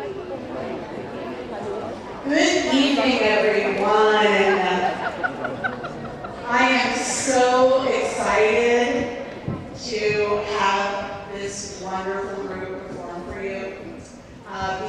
Good evening, everyone. I am so excited to have this wonderful group perform for you.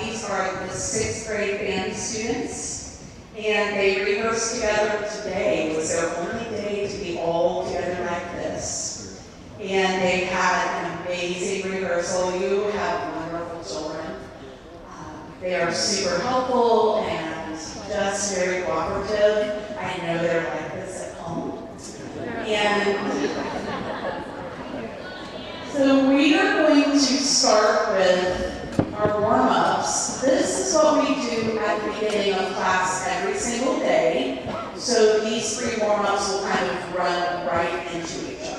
These are the 6th grade band students, and they rehearsed together today. It was their only day to be all together like this. And they had an amazing rehearsal. You have wonderful children. They are super helpful and just very cooperative. I know they're like this at home. And so we are going to start with our warm-ups. This is what we do at the beginning of class every single day. So these 3 warm-ups will kind of run right into each other.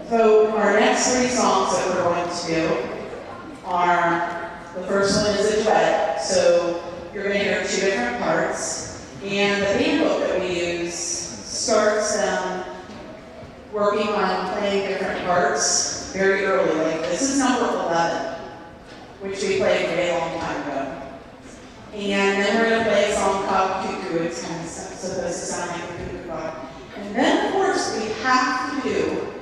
So our next 3 songs that we're going to do are, the first one is a duet, so you're going to hear 2 different parts, and the band book that we use starts them working on playing different parts very early. Like this is number 11, which we played a very long time ago. And then we're going to play a song called Cuckoo. It's kind of supposed to sound like a cuckoo clock. And then, of course, we have to do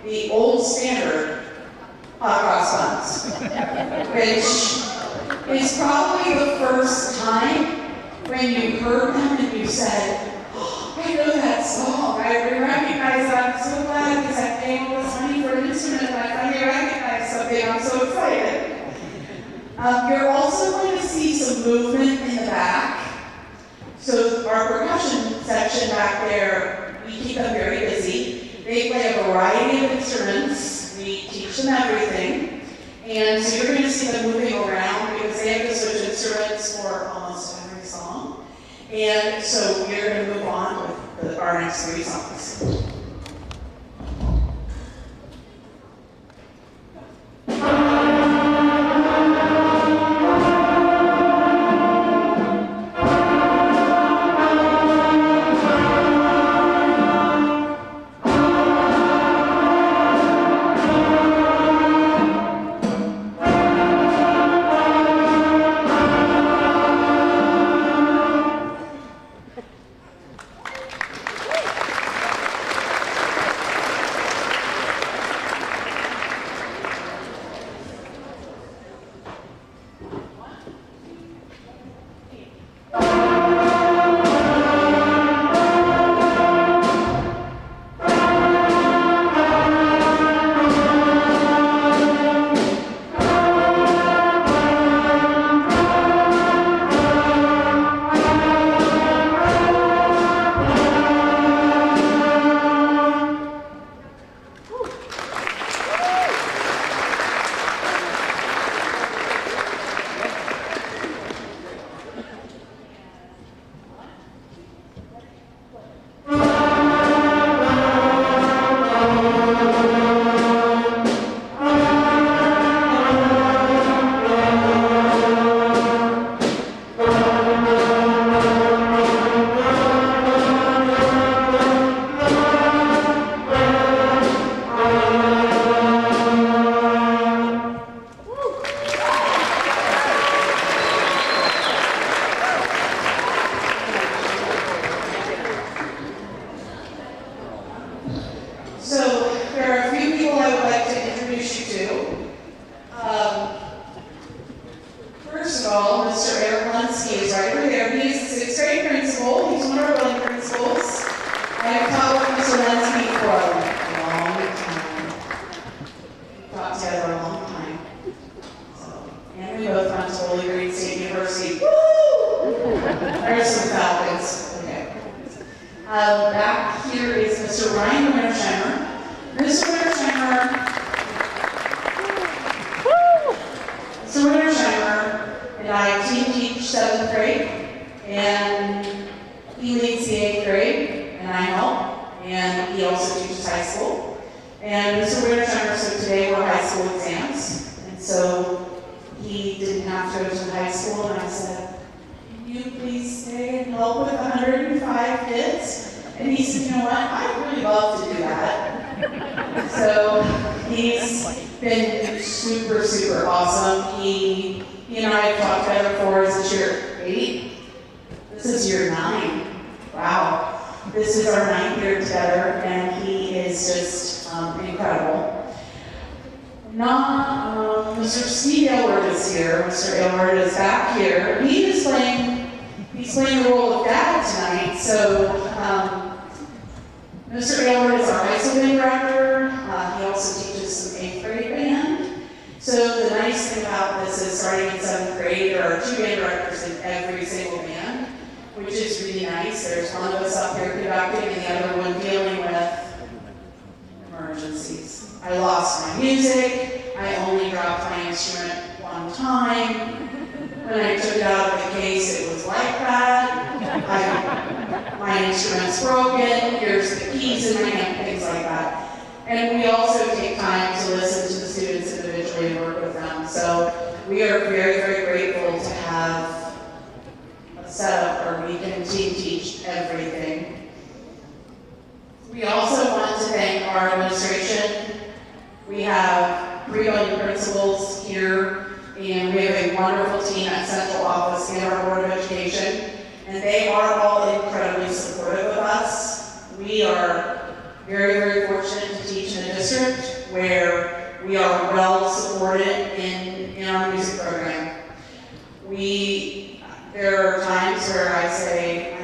the old standard Cross Buns, which is probably the first time when you heard them and you said, oh, I know that song, I recognize it, I'm so glad because I paid all this money for an instrument and I finally recognize something, I'm so excited. You're also going to see some movement in the back. So our percussion section back there, we keep them very busy. They play a variety of instruments. We teach them everything. And so you're going to see them moving around because they have to switch instruments for almost every song. And so we're going to move on with our next 3 songs. Back here is Mr. Ryan Wintersheimer. Mr. Wintersheimer and I teach 7th grade, and he leads the 8th grade, and I help, and he also teaches high school. And Mr. Wintersheimer, so today were high school exams, and so he didn't have to go to high school, and I said, "Can you please stay and help with 105 kids?" And he said, "You know what, I'd really love to do that." So he's been super, super awesome. He and I have talked together before. Is this year 8? This is year 9. Wow. This is our 9th year together, and he is just incredible. Mr. Steve Aylward is here. Mr. Aylward is back here. He's playing the role of dad tonight. So Mr. Aylward is our high school band director. He also teaches some 8th grade band. So the nice thing about this is starting in 7th grade, there are 2 band directors in every single band, which is really nice. There's one of us up here conducting and the other one dealing with emergencies. I lost my music. I only dropped my instrument one time. When I took it out of the case, it was like that. My instrument's broken. Here's the keys in my hand, things like that. And we also take time to listen to the students individually and work with them. So we are very, very grateful to have a setup where we can teach everything. We also want to thank our administration. We have 3 building principals here, and we have a wonderful team at Central Office and our Board of Education, and they are all incredibly supportive of us. We are very, very fortunate to teach in a district where we are well supported in our music program. There are times where I say, I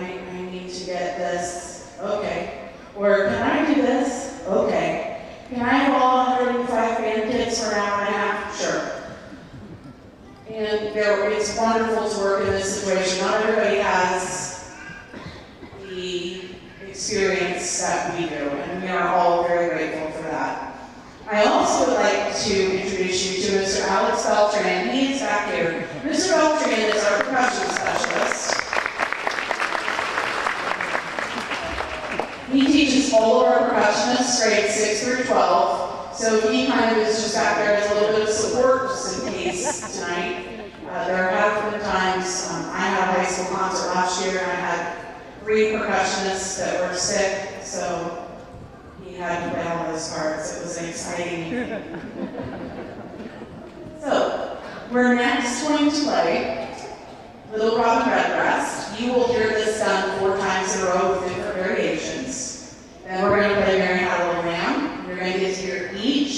need to get this, okay. Or can I do this? Okay. Can I have all 105 band kids for an hour and a half? Sure. And it's wonderful to work in this situation. Not everybody has the experience that we do, and we are all very grateful for that. I also would like to introduce you to Mr. Alex Beltran. He is back here. Mr. Beltran is our percussion specialist. He teaches all of our percussionists grades 6 through 12, so he kind of is just back there as a little bit of support just in case tonight. There have been times, I had a high school concert last year, and I had 3 percussionists that were sick, so he had to play all those parts. It was an exciting evening. So, we're next going to play Little Robin Redbreast. You will hear this done 4 times in a row with different variations. Then we're going to play Mary Had a Little Lamb. You're going to get to hear each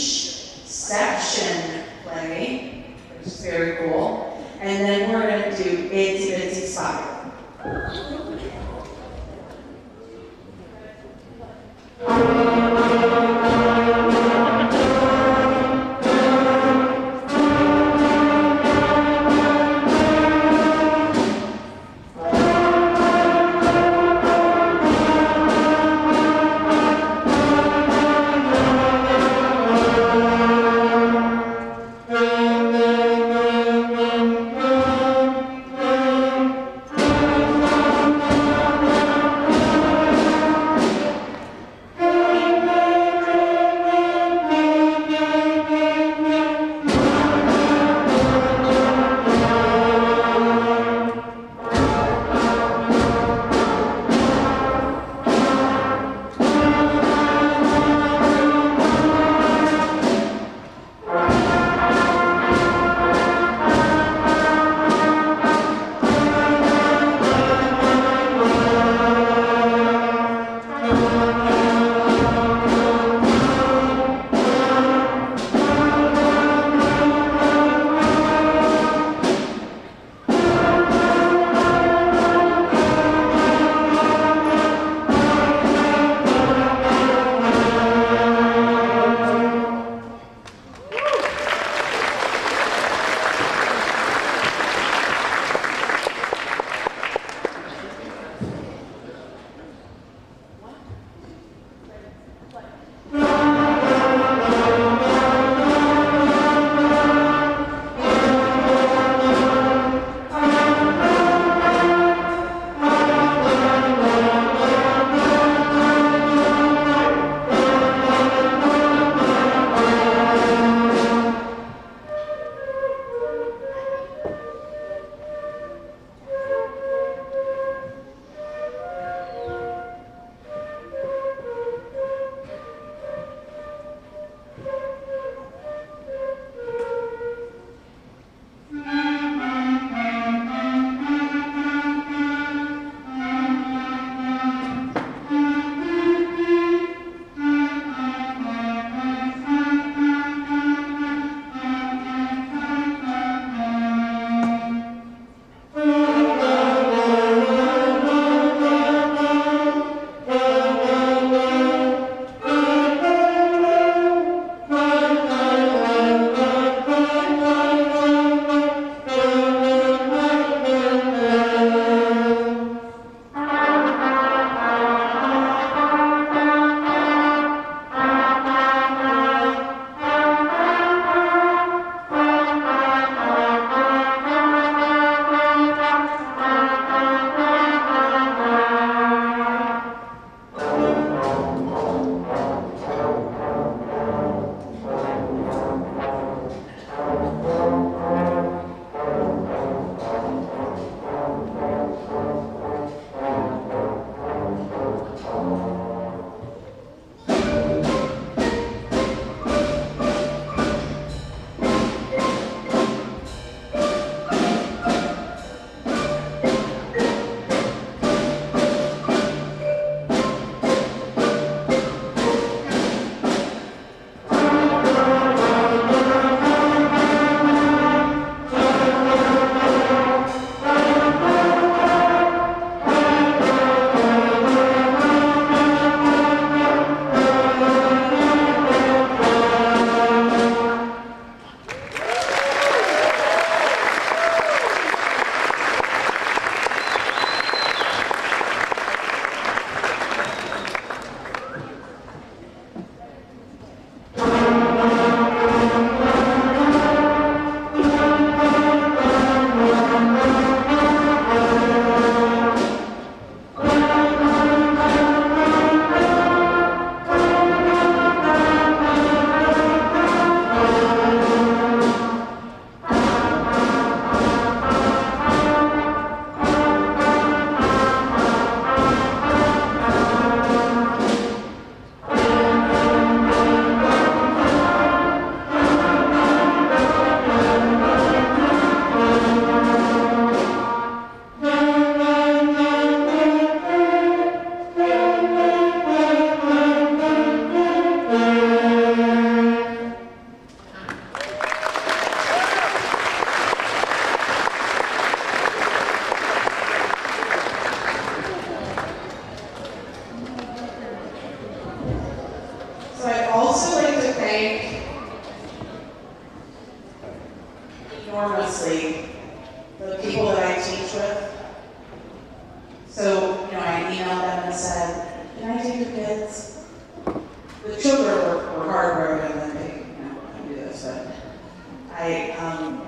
section play, which is very cool. And then we're going to do Itsy Bitsy Spider.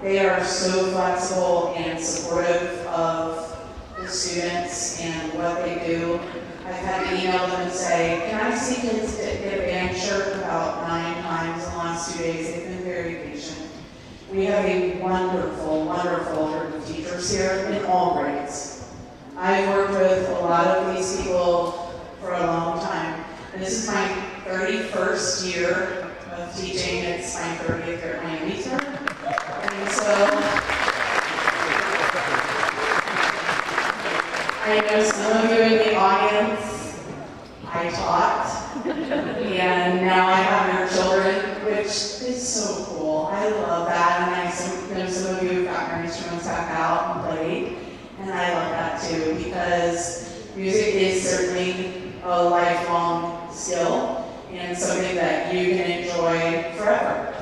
They are so flexible and supportive of the students and what they do. I've had to email them and say, can I see kids get a band shirt about 9 times in the last 2 days? They've been very patient. We have a wonderful, wonderful group of teachers here in all grades. I've worked with a lot of these people for a long time. This is my 31st year of teaching. It's my 30th year at Miamisburg. And so, I know some of you in the audience, I taught, and now I have your children, which is so cool. I love that, and I know some of you have got your instruments back out and played, and I love that too, because music is certainly a lifelong skill, and something that you can enjoy forever.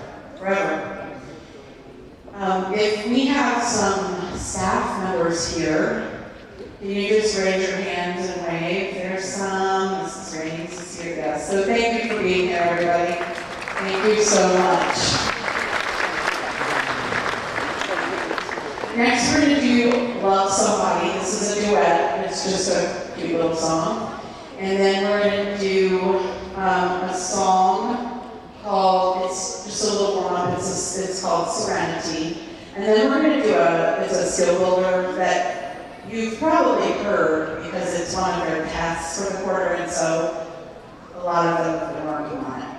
If we have some staff members here, can you just raise your hands and wave? There's some. Mrs. Raines is here, yes. So thank you for being here, everybody. Thank you so much. Next, we're going to do Love Somebody. This is a duet. It's just a cute little song. And then we're going to do a song called, it's just a little warm-up, it's called Serenity. And then we're going to do it's a skill builder that you've probably heard because it's one of their tasks for the quarter, and so a lot of them have been working on it.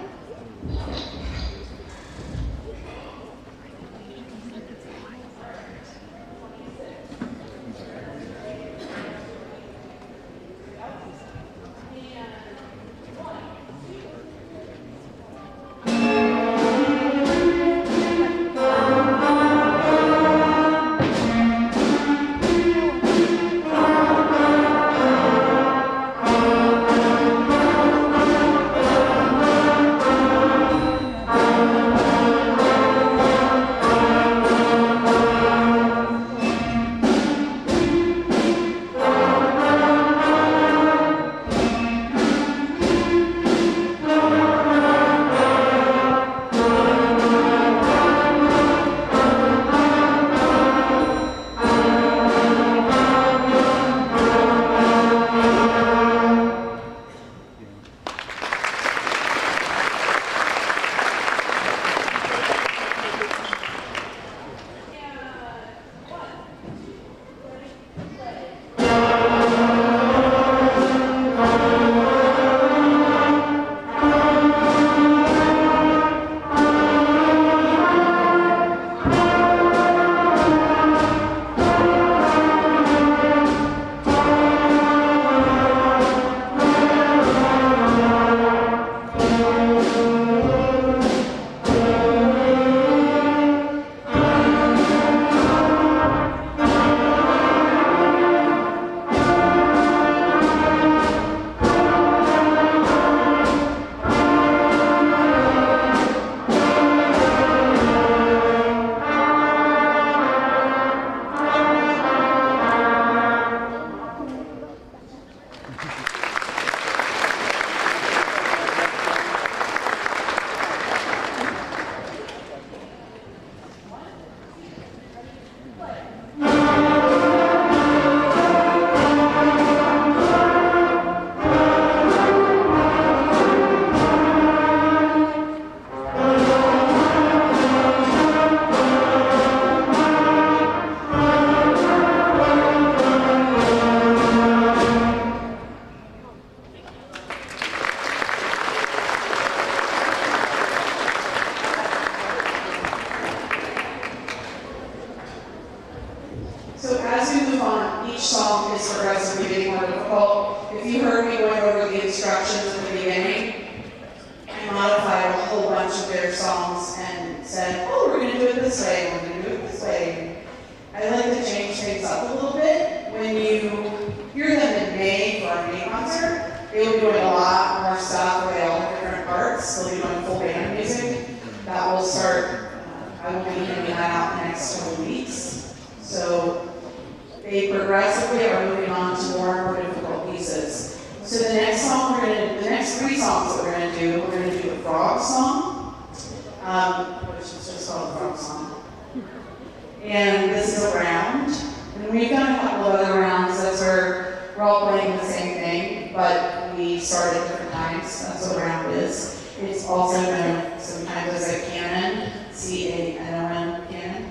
And this is a round. And we've done a couple of other rounds as we're all playing the same thing, but we start at different times. That's what a round is. It's also known sometimes as a canon, C-A-N-O-N, canon.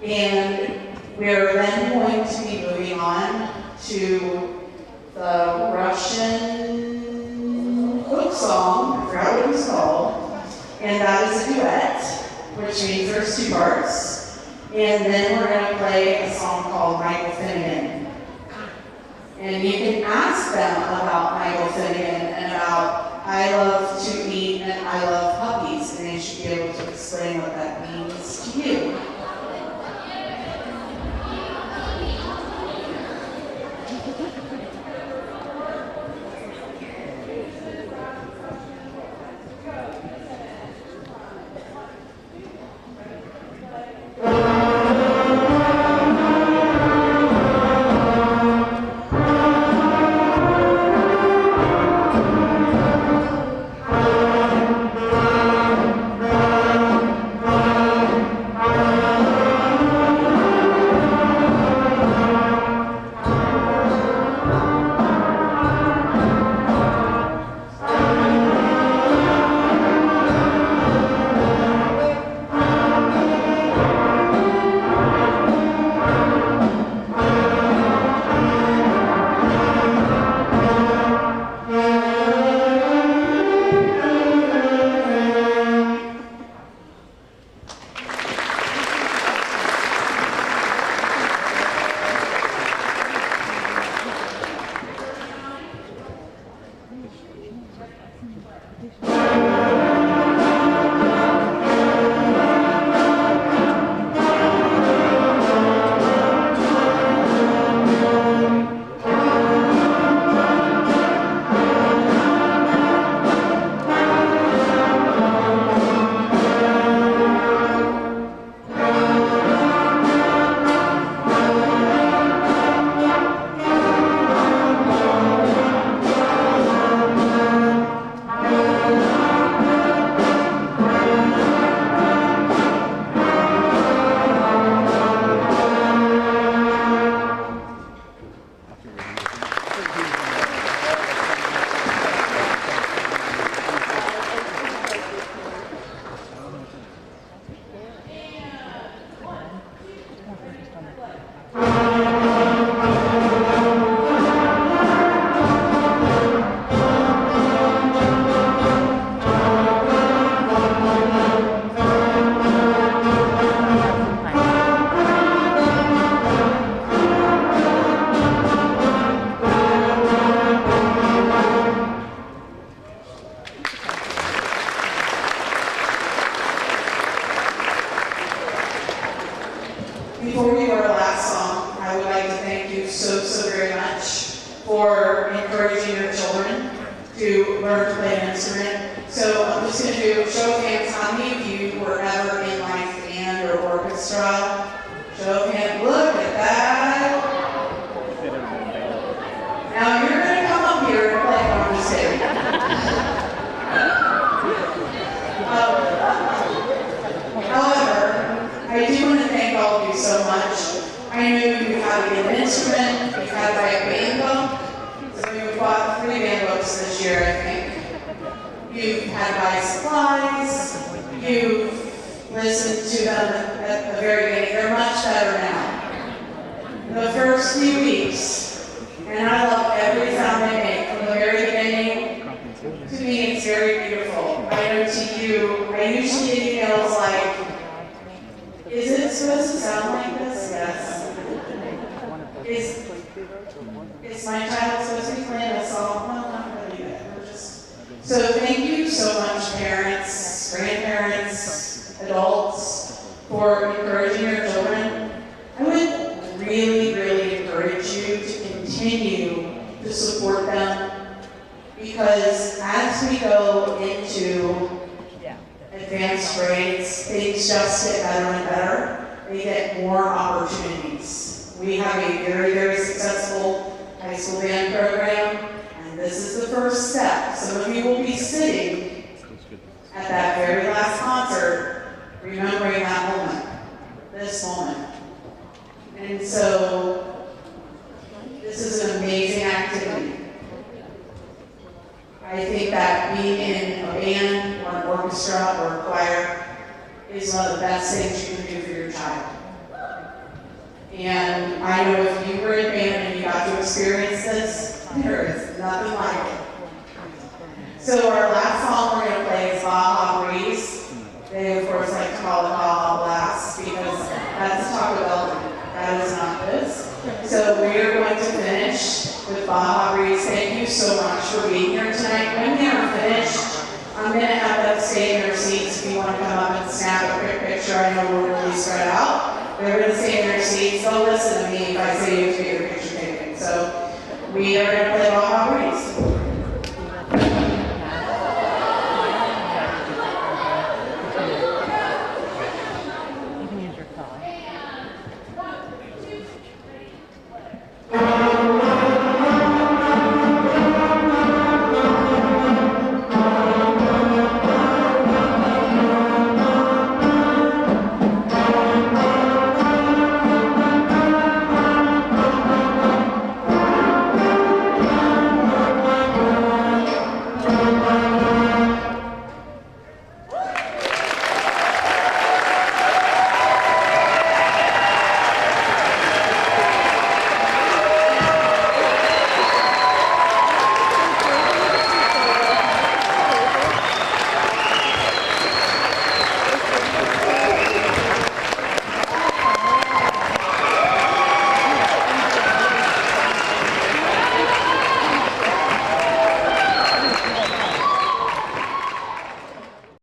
And we're then going to be moving on to the Russian folk song, I forgot what it was called, and that is a duet, which means there's two parts. And then we're going to play a song called Michael Finnegan. And you can ask them about Michael Finnegan and about I love to eat and I love puppies, and they should be able to explain what that means to you. Before we go to our last song, I would like to thank you so very much for encouraging your children to learn to play an instrument. So I'm just going to do show of hands. How many of you were ever in like band or orchestra? Show of hands. Look at that. Now you're going to come up here and play. I'm just kidding. However, I do want to thank all of you so much. I know you had to get an instrument, you had to buy a band book. So we bought 3 band books this year, I think. You've had to buy supplies. You've listened to them at the very beginning. They're much better now. The first few weeks, and I love every sound they make from the very beginning. To me, it's very beautiful. I know to you, I usually get emails like, is it supposed to sound like this? Yes. Is my child supposed to be playing a song? Well, not really yet. So thank you so much, parents, grandparents, adults, for encouraging your children. I would really encourage you to continue to support them, because as we go into advanced grades, things just get better and better. They get more opportunities. We have a very successful high school band program, and this is the first step. Some of you will be sitting at that very last concert, remembering that moment, this moment. so this is an amazing activity. I think that being in a band or an orchestra or a choir is one of the best things you can do for your child. And I know if you were in band and you got to experience this, there is nothing like it. So our last song we're going to play is Baja Breeze. They of course like to call it Baja Blast because that's Taco Bell. That is not this. So we are going to finish with Baja Breeze. Thank you so much for being here tonight. When we are finished, I'm going to have them stay in their seats if you want to come up and snap a quick picture. I know we're really spread out. They're going to stay in their seats. They'll listen to me if I say you have to get your picture taken. So we are going to play Baja